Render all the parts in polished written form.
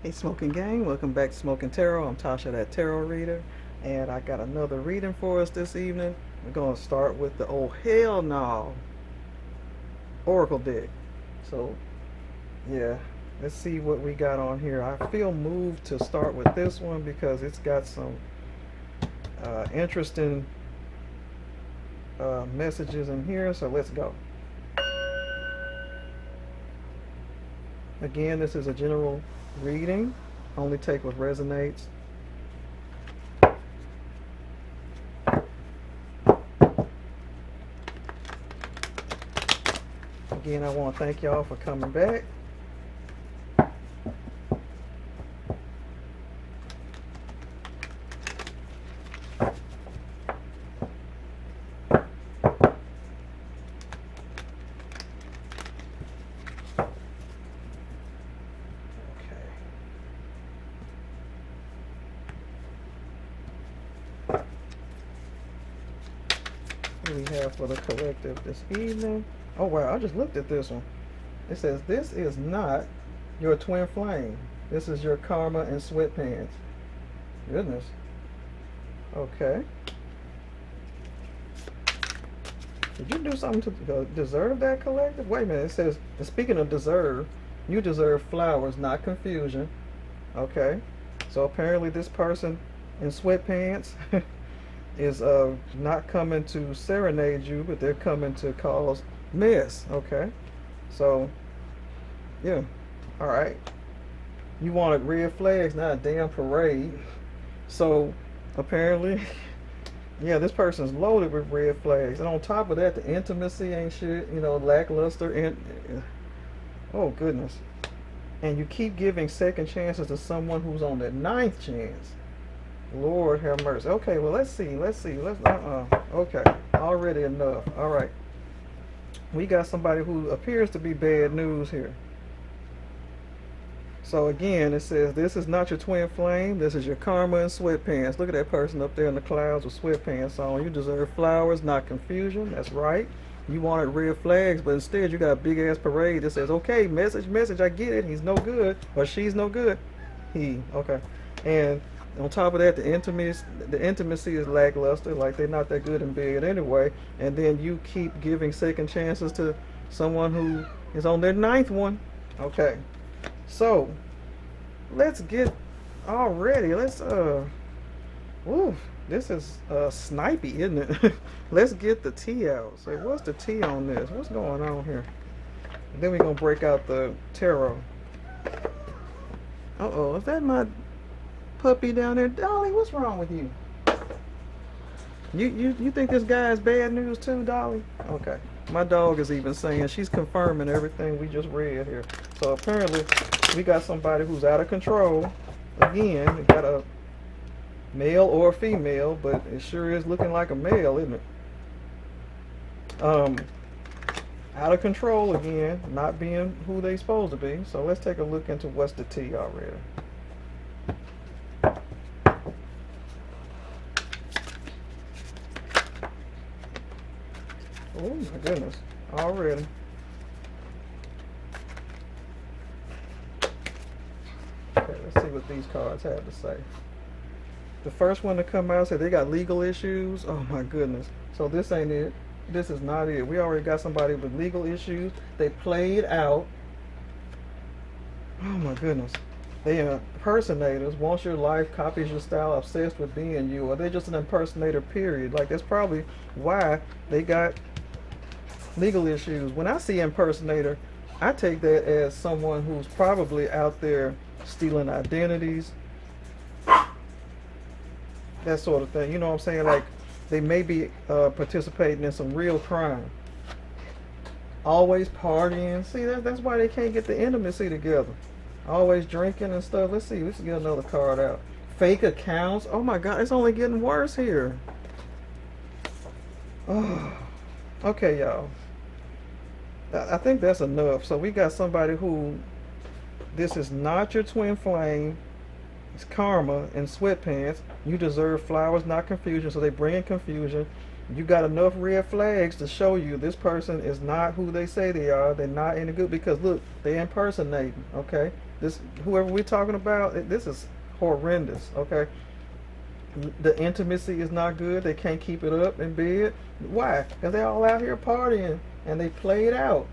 Hey Smokin Gang, welcome back to Smokin Tarot. I'm Tasha, that tarot reader, and I got another reading for us this evening. We're gonna start with the oh hell no Oracle deck. So yeah, let's see what we got on here. I feel moved to start with this one because it's got some interesting messages in here. So let's go. Again, this is a general reading. Only take what resonates. Again, I want to thank y'all for coming back. What do we have for the collective this evening? Oh wow, I just looked at this one. It says, this is not your twin flame. This is your karma in sweatpants. Goodness. Okay. Did you do something to deserve that, collective? Wait a minute. It says, and speaking of deserve, you deserve flowers, not confusion. Okay. So apparently this person in sweatpants is not coming to serenade you, but they're coming to cause mess. Okay. So, yeah. All right. You wanted red flags, not a damn parade. So, apparently, yeah, this person's loaded with red flags. And on top of that, the intimacy ain't shit, lackluster. And oh, goodness. And you keep giving second chances to someone who's on their ninth chance. Lord have mercy. Okay, well, let's see. Okay, already enough. All right. We got somebody who appears to be bad news here. So again, it says, this is not your twin flame. This is your karma in sweatpants. Look at that person up there in the clouds with sweatpants on. You deserve flowers, not confusion. That's right. You wanted red flags, but instead you got a big ass parade that says, okay, message, I get it. He's no good, or she's no good. Okay. And on top of that, the intimacy is lackluster, like they're not that good in bed anyway. And then you keep giving second chances to someone who is on their ninth one. Okay. So, let's get already. This is snipey, isn't it? Let's get the tea out. So, what's the tea on this? What's going on here? And then we're gonna break out the tarot. Uh-oh, is that my puppy down there? Dolly, what's wrong with you? You think this guy is bad news too, Dolly? Okay. My dog is even saying, she's confirming everything we just read here. So apparently we got somebody who's out of control. Again, we got a male or a female, but it sure is looking like a male, isn't it? Out of control again, not being who they supposed to be. So let's take a look into what's the tea already. Oh my goodness, already. Okay, let's see what these cards have to say. The first one to come out said they got legal issues. Oh my goodness. So this ain't it. This is not it. We already got somebody with legal issues. They played out. Oh my goodness. They are impersonators. Wants your life, copies your style, obsessed with being you. Or they're just an impersonator, period. Like, that's probably why they got legal issues. When I see impersonator, I take that as someone who's probably out there stealing identities, that sort of thing. You know what I'm saying? Like, they may be participating in some real crime. Always partying. See, that's why they can't get the intimacy together. Always drinking and stuff. Let's see. Let's get another card out. Fake accounts. Oh my God, it's only getting worse here. Oh. Okay, y'all. I think that's enough. So we got somebody who, this is not your twin flame. It's karma in sweatpants. You deserve flowers, not confusion. So they bring in confusion. You got enough red flags to show you this person is not who they say they are. They're not any good because look, they're impersonating. Okay, This whoever we're talking about, this is horrendous. Okay, the intimacy is not good. They can't keep it up in bed. Why? Because they're all out here partying and they play it out.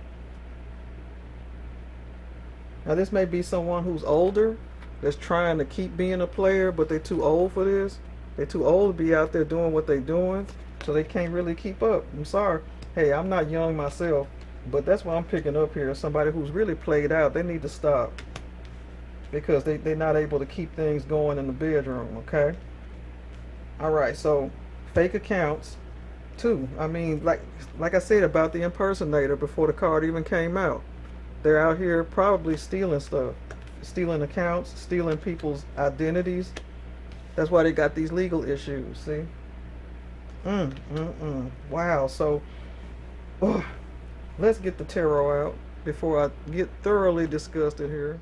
Now this may be someone who's older that's trying to keep being a player, but they're too old for this. They're too old to be out there doing what they're doing, so they can't really keep up. I'm sorry. Hey, I'm not young myself, but that's what I'm picking up here. Somebody who's really played out. They need to stop because they're not able to keep things going in the bedroom, okay? All right, so fake accounts too. I mean, like I said about the impersonator before the card even came out. They're out here probably stealing stuff, stealing accounts, stealing people's identities. That's why they got these legal issues, see? Wow, so let's get the tarot out before I get thoroughly disgusted here.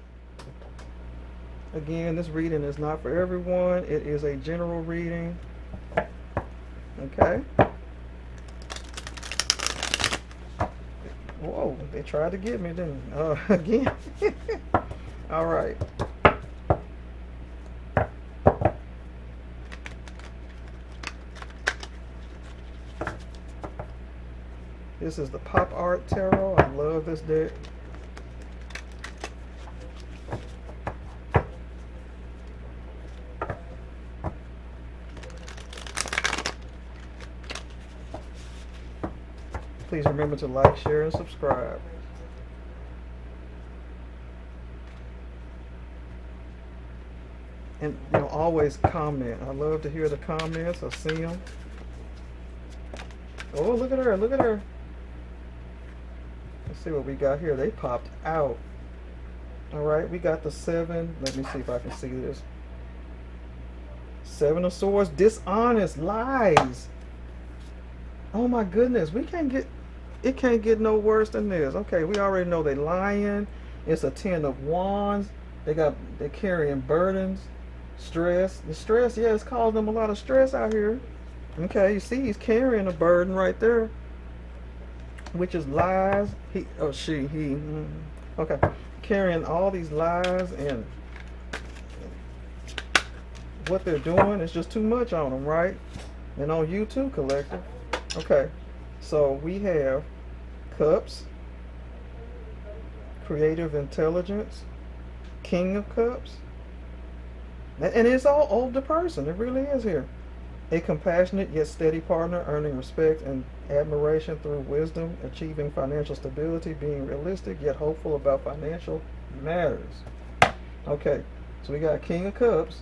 Again, this reading is not for everyone. It is a general reading. Okay. Whoa, they tried to get me, didn't they? Again. All right. This is the Pop Art Tarot. I love this deck. Please remember to like, share, and subscribe. And always comment. I love to hear the comments. I see them. Oh, look at her! Look at her! Let's see what we got here. They popped out. All right, we got the 7. Let me see if I can see this. 7 of Swords. Dishonest lies. Oh my goodness, it can't get no worse than this. Okay, we already know they lying. It's a 10 of Wands. They're carrying burdens, stress. The stress, yeah, it's causing them a lot of stress out here. Okay, you see he's carrying a burden right there, which is lies. Okay, carrying all these lies, and what they're doing is just too much on them, right? And on you too, collective. Okay, so we have Cups, Creative Intelligence, King of Cups, and it's all older person. It really is here. A compassionate yet steady partner, earning respect and admiration through wisdom, achieving financial stability, being realistic yet hopeful about financial matters. Okay, so we got King of Cups.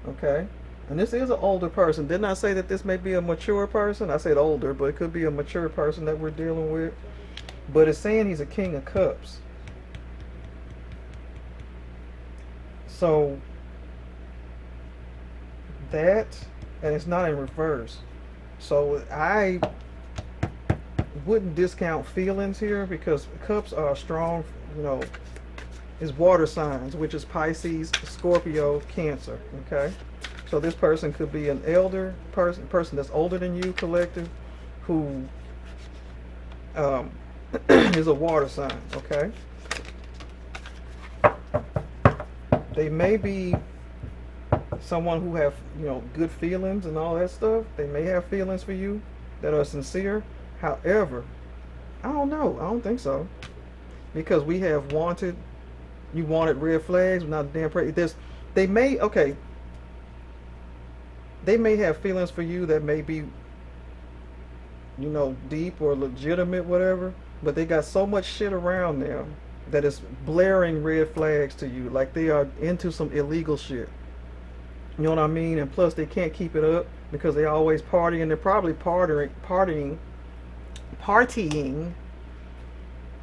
Okay, and this is an older person. Didn't I say that this may be a mature person? I said older, but it could be a mature person that we're dealing with. But it's saying he's a King of Cups. So that, and it's not in reverse. So I wouldn't discount feelings here, because cups are strong, is water signs, which is Pisces, Scorpio, Cancer. Okay, so this person could be an elder person that's older than you, collective, who is a water sign. Okay, they may be someone who have good feelings and all that stuff. They may have feelings for you that are sincere. However, I don't know. I don't think so, because we have wanted. You wanted red flags, not damn pretty. They may have feelings for you that may be, deep or legitimate, whatever. But they got so much shit around them that is blaring red flags to you, like they are into some illegal shit. You know what I mean? And plus, they can't keep it up because they always partying. They're probably partying,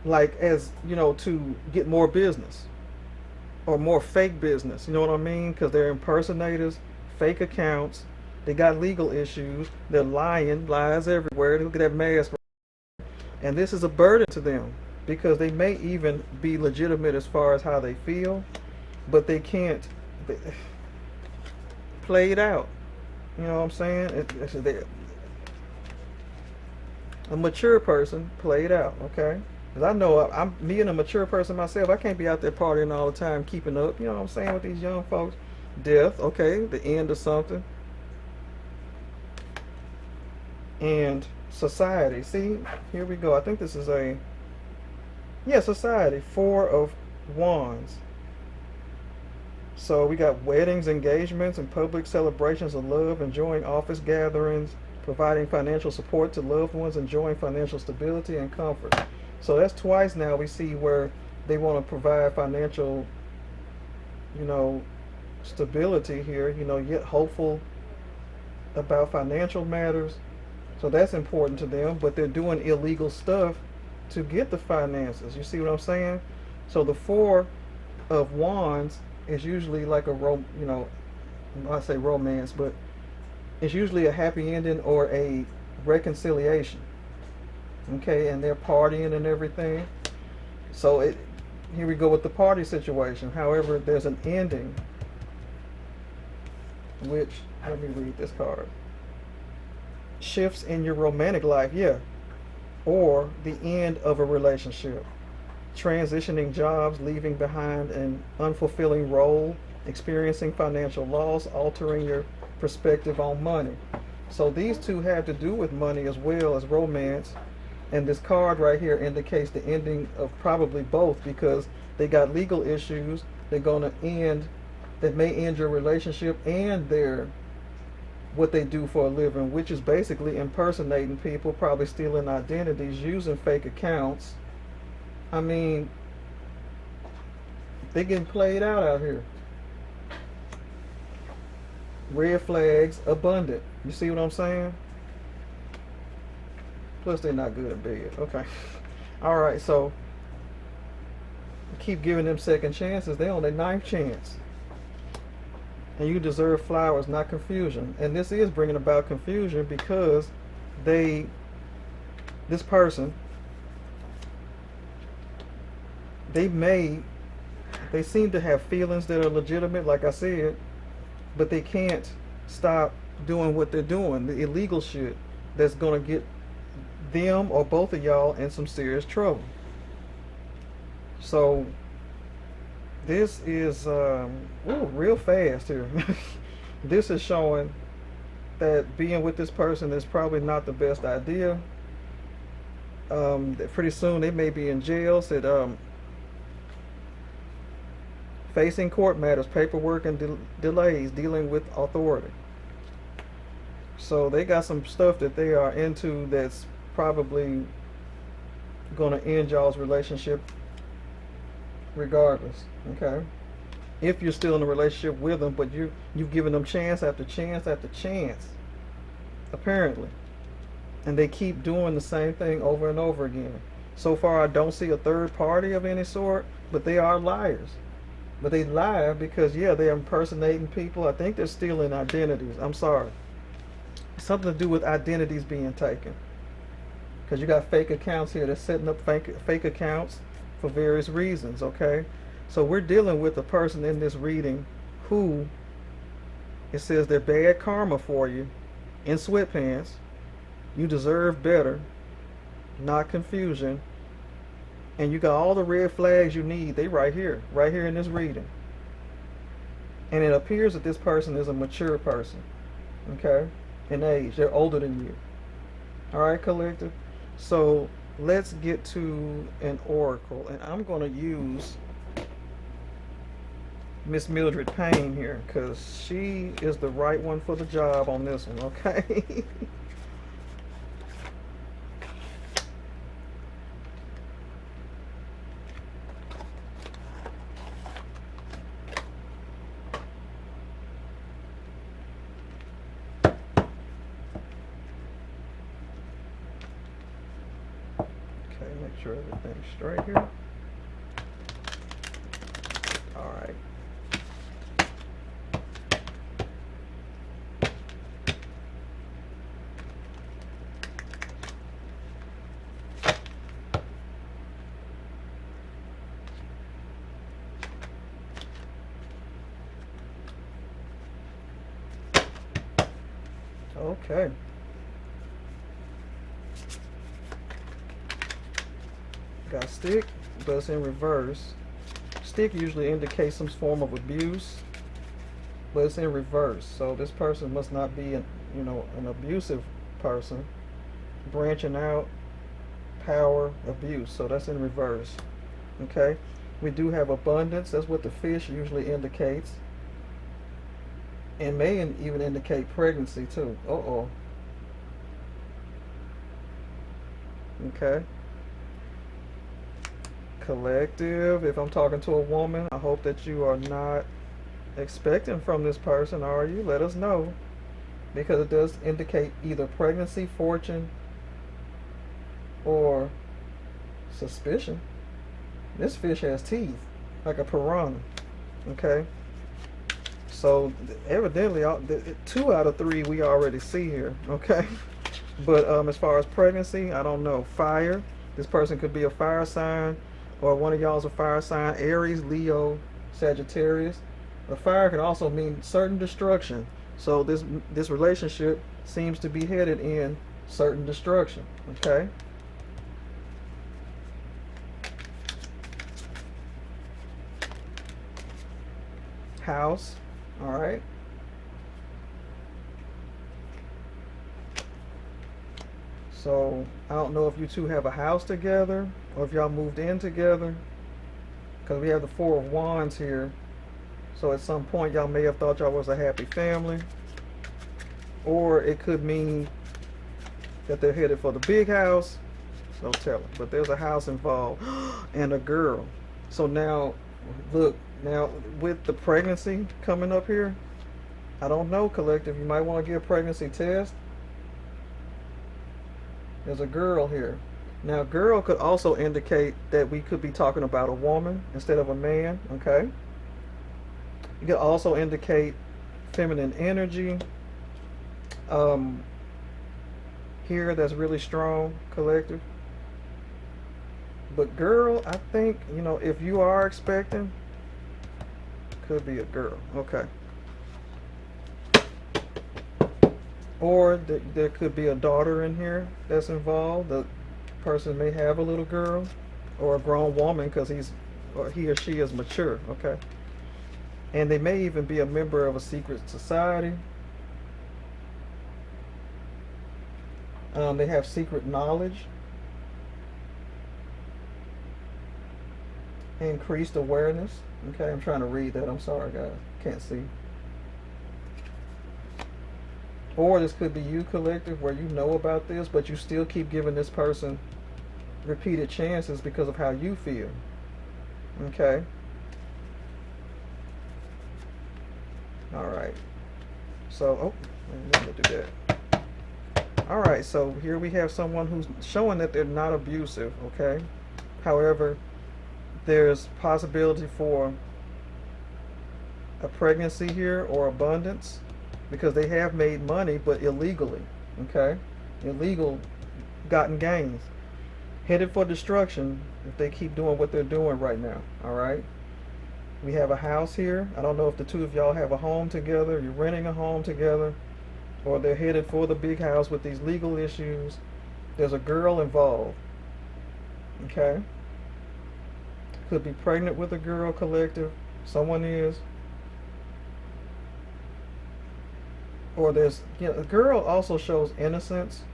like to get more business. Or more fake business, you know what I mean? Because they're impersonators, fake accounts. They got legal issues. They're lying, lies everywhere. Look at that mask. And this is a burden to them, because they may even be legitimate as far as how they feel, but they can't play it out. You know what I'm saying? A mature person play it out, okay? Because I know I'm me and a mature person myself. I can't be out there partying all the time, keeping up. You know what I'm saying with these young folks. Death, okay, the end of something, and society. See, here we go. I think this is a society. Four of Wands. So we got weddings, engagements, and public celebrations of love, enjoying office gatherings, providing financial support to loved ones, enjoying financial stability and comfort. So that's twice now we see where they want to provide financial, you know, stability here, yet hopeful about financial matters. So that's important to them, but they're doing illegal stuff to get the finances. You see what I'm saying? So the Four of Wands is usually like I say romance, but it's usually a happy ending or a reconciliation. Okay, and they're partying and everything. So here we go with the party situation. However, there's an ending, which, let me read this card. Shifts in your romantic life, yeah, or the end of a relationship. Transitioning jobs, leaving behind an unfulfilling role, experiencing financial loss, altering your perspective on money. So these two have to do with money as well as romance. And this card right here indicates the ending of probably both, because they got legal issues. They're going to end, that may end your relationship and their what they do for a living, which is basically impersonating people, probably stealing identities, using fake accounts. I mean, they getting played out here. Red flags abundant. You see what I'm saying? Plus, they're not good in bed. Okay. All right. So keep giving them second chances. They're on their ninth chance. And you deserve flowers, not confusion. And this is bringing about confusion because this person, they seem to have feelings that are legitimate, like I said, but they can't stop doing what they're doing, the illegal shit that's going to get them or both of y'all in some serious trouble. So this is real fast here. This is showing that being with this person is probably not the best idea. That pretty soon they may be in jail. Said facing court matters, paperwork, and delays, dealing with authority. So they got some stuff that they are into that's probably going to end y'all's relationship regardless. Okay, if you're still in a relationship with them, but you've given them chance after chance after chance, apparently, and they keep doing the same thing over and over again. So far, I don't see a third party of any sort, but they are liars. But they lie because, yeah, they're impersonating people. I think they're stealing identities. I'm sorry. Something to do with identities being taken. Because you got fake accounts here. They're setting up fake accounts for various reasons, okay? So we're dealing with a person in this reading who, it says they're bad karma for you, in sweatpants. You deserve better, not confusion. And you got all the red flags you need. They right here in this reading. And it appears that this person is a mature person, okay, in age. They're older than you. All right, collective. So let's get to an oracle, and I'm going to use Miss Mildred Payne here because she is the right one for the job on this one, okay? Make sure everything's straight here. All right. Okay. Got stick, but it's in reverse. Stick usually indicates some form of abuse, but it's in reverse. So this person must not be an abusive person. Branching out, power, abuse. So that's in reverse. Okay. We do have abundance. That's what the fish usually indicates. And may even indicate pregnancy too. Uh-oh. Okay. Collective. If I'm talking to a woman, I hope that you are not expecting from this person, are you? Let us know. Because it does indicate either pregnancy, fortune, or suspicion. This fish has teeth, like a piranha. Okay? So evidently, 2 out of 3 we already see here. Okay? But as far as pregnancy, I don't know. Fire. This person could be a fire sign, or one of y'all is a fire sign. Aries, Leo, Sagittarius. The fire can also mean certain destruction. So this relationship seems to be headed in certain destruction. Okay. House. All right. So I don't know if you two have a house together or if y'all moved in together, because we have the 4 of Wands here. So at some point y'all may have thought y'all was a happy family, or it could mean that they're headed for the big house. No telling, but there's a house involved and a girl. So now, look, now with the pregnancy coming up here, I don't know, collective, you might want to get a pregnancy test. There's a girl here. Now, girl could also indicate that we could be talking about a woman instead of a man, okay? It could also indicate feminine energy. Here, that's really strong, collective. But girl, I think, if you are expecting, could be a girl, okay? Or there could be a daughter in here that's involved. The person may have a little girl or a grown woman because he or she is mature, okay? And they may even be a member of a secret society. They have secret knowledge, increased awareness. Okay, I'm trying to read that. I'm sorry, guys. Can't see. Or this could be you, collective, where you know about this, but you still keep giving this person repeated chances because of how you feel. Okay. All right. So, let me do that. All right. So here we have someone who's showing that they're not abusive. Okay. However, there's possibility for a pregnancy here or abundance, because they have made money, but illegally, okay? Illegal gotten gains. Headed for destruction if they keep doing what they're doing right now, all right? We have a house here. I don't know if the two of y'all have a home together, you're renting a home together, or they're headed for the big house with these legal issues. There's a girl involved, okay? Could be pregnant with a girl, collective. Someone is. Or there's, a girl also shows innocence.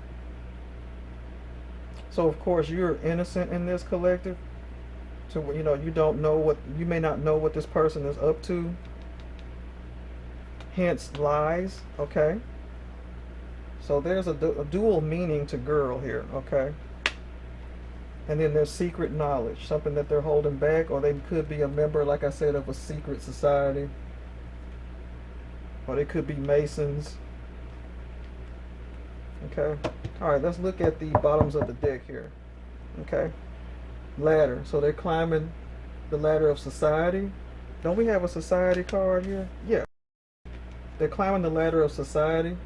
So of course you're innocent in this, collective. So you may not know what this person is up to. Hence lies, okay? So there's a dual meaning to girl here, okay? And then there's secret knowledge, something that they're holding back, or they could be a member, like I said, of a secret society. Or they could be Masons. Okay. Alright, let's look at the bottoms of the deck here. Okay. Ladder. So they're climbing the ladder of society. Don't we have a society card here? Yeah. They're climbing the ladder of society.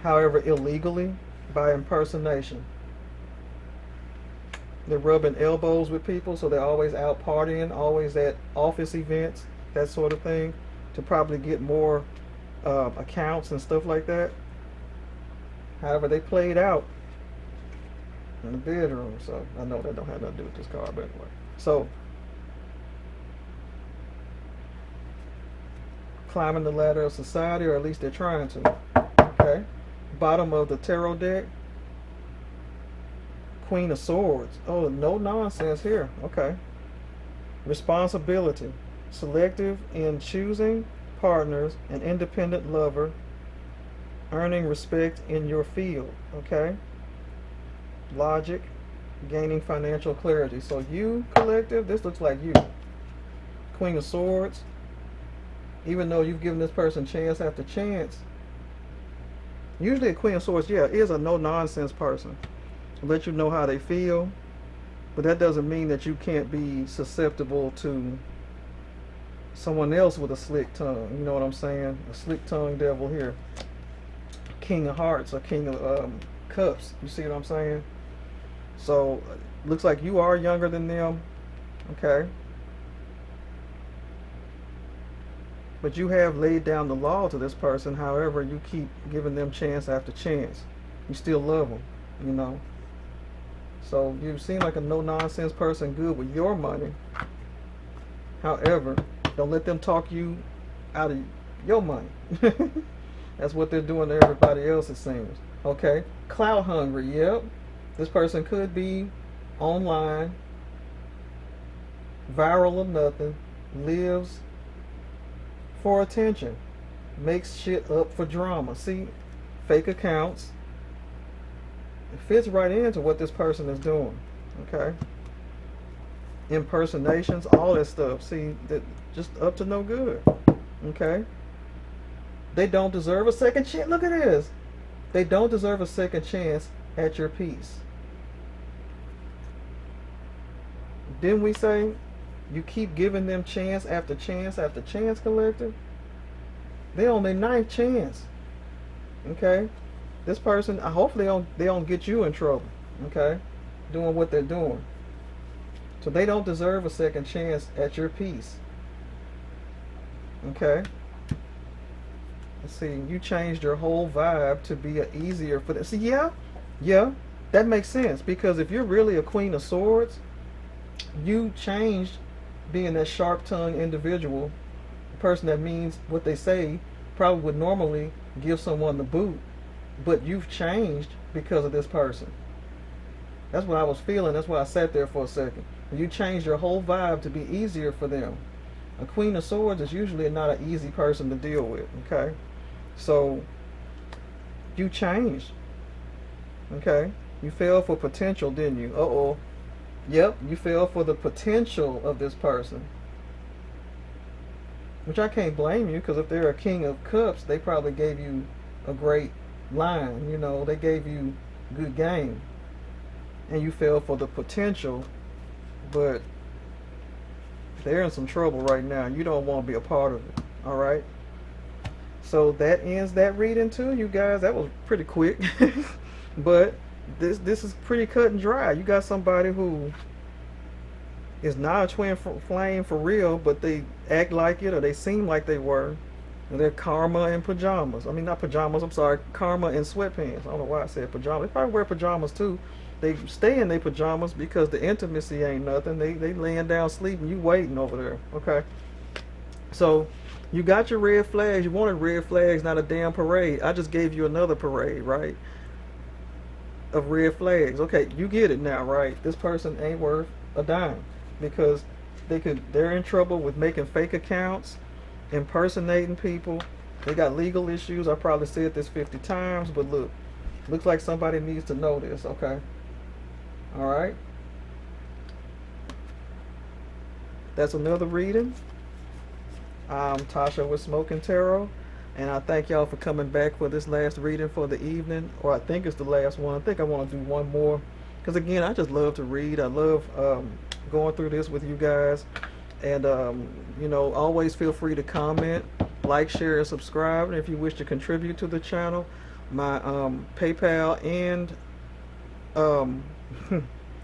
However, illegally, by impersonation. They're rubbing elbows with people, so they're always out partying, always at office events, that sort of thing, to probably get more accounts and stuff like that. However, they played out in the bedroom. So I know that don't have nothing to do with this card, but anyway. So climbing the ladder of society, or at least they're trying to. Okay. Bottom of the tarot deck, Queen of Swords. Oh, no nonsense here. Okay. Responsibility. Selective in choosing partners, an independent lover, earning respect in your field. Okay. Logic, gaining financial clarity. So you, collective, this looks like you. Queen of Swords. Even though you've given this person chance after chance, usually a Queen of Swords, yeah, is a no-nonsense person. Let you know how they feel, but that doesn't mean that you can't be susceptible to someone else with a slick tongue. You know what I'm saying? A slick tongue devil here. King of Hearts or King of Cups. You see what I'm saying? So, looks like you are younger than them. Okay. But you have laid down the law to this person. However, you keep giving them chance after chance. You still love them, you know. So you seem like a no-nonsense person, good with your money. However, don't let them talk you out of your money. That's what they're doing to everybody else, it seems. Okay. Clout hungry, yep. This person could be online, viral or nothing, lives for attention, makes shit up for drama. See, fake accounts. It fits right into what this person is doing. Okay. Impersonations, all that stuff. See, that just up to no good. Okay. They don't deserve a second chance. Look at this. They don't deserve a second chance at your peace. Didn't we say you keep giving them chance after chance after chance, collective? They on their ninth chance. Okay? This person, I hope they don't get you in trouble. Okay? Doing what they're doing. So they don't deserve a second chance at your peace. Okay? Let's see, you changed your whole vibe to be easier for them. See, yeah, that makes sense, because if you're really a Queen of Swords, you changed being that sharp-tongued individual, a person that means what they say, probably would normally give someone the boot, but you've changed because of this person. That's what I was feeling. That's why I sat there for a second. You changed your whole vibe to be easier for them. A Queen of Swords is usually not an easy person to deal with. Okay, so you changed. Okay, you fell for potential, didn't you? Uh-oh. Yep, you fell for the potential of this person. Which I can't blame you, because if they're a King of Cups, they probably gave you a great line. You know, they gave you good game. And you fell for the potential, but they're in some trouble right now. You don't want to be a part of it. Alright? So that ends that reading too, you guys. That was pretty quick. But this is pretty cut and dry. You got somebody who is not a twin flame for real, but they act like it, or they seem like they were. And they're karma in pajamas. I mean, not pajamas, I'm sorry. Karma in sweatpants. I don't know why I said pajamas. They probably wear pajamas too. They stay in their pajamas because the intimacy ain't nothing. They laying down sleeping. You waiting over there. Okay. So you got your red flags. You wanted red flags, not a damn parade. I just gave you another parade, right? Of red flags. Okay, you get it now, right? This person ain't worth a dime, because they're in trouble with making fake accounts, impersonating people. They got legal issues. I probably said this 50 times, but look, looks like somebody needs to know this. Okay. All right. That's another reading. I'm Tasha with Smokin Tarot, and I thank y'all for coming back for this last reading for the evening, or I think it's the last one. I think I want to do one more, because again, I just love to read. I love going through this with you guys, and you know, always feel free to comment, like, share, and subscribe. And if you wish to contribute to the channel, my PayPal and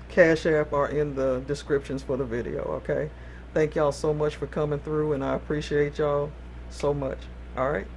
Cash App are in the descriptions for the video. Okay, thank y'all so much for coming through, and I appreciate y'all so much. All right.